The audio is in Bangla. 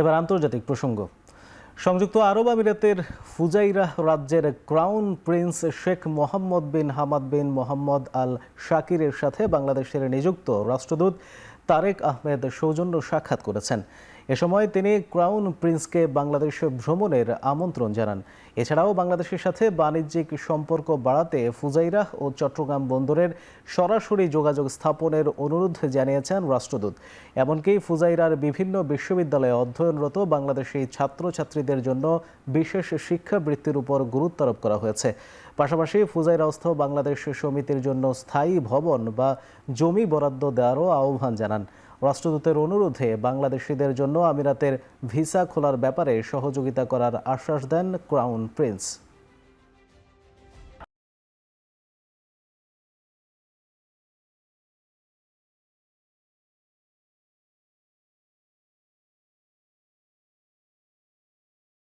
এবার আন্তর্জাতিক প্রসঙ্গ। সংযুক্ত আরব আমিরাতের ফুজাইরাহ রাজ্যের crown prince Sheikh Mohammed bin Hamad bin Mohammed Al শাকিরের সাথে বাংলাদেশের নিযুক্ত রাষ্ট্রদূত তারেক আহমেদ সৌজন্য সাক্ষাৎ করেছেন। এ সময় তিনি ক্রাউন প্রিন্সকে বাংলাদেশে ভ্রমণের আমন্ত্রণ জানান। এছাড়াও বাংলাদেশের সাথে বাণিজ্যিক সম্পর্ক বাড়াতে ফুজাইরাহ ও চট্টগ্রাম বন্দরের সরাসরি যোগাযোগ স্থাপনের অনুরোধ জানিয়েছেন রাষ্ট্রদূত। এমনকি ফুজাইরার বিভিন্ন বিশ্ববিদ্যালয়ে অধ্যয়নরত বাংলাদেশি ছাত্রছাত্রীদের জন্য বিশেষ শিক্ষাবৃত্তির উপর গুরুত্ব আরোপ করা হয়েছে। পাশাপাশি ফুজাইরাস্থ বাংলাদেশ সমিতির জন্য স্থায়ী ভবন বা জমি বরাদ্দ দেওয়ারও আহ্বান জানান। রাষ্ট্রদূতের অনুরোধে বাংলাদেশিদের জন্য আমিরাতের ভিসা খোলার ব্যাপারে সহযোগিতা করার আশ্বাস দেন ক্রাউন প্রিন্স।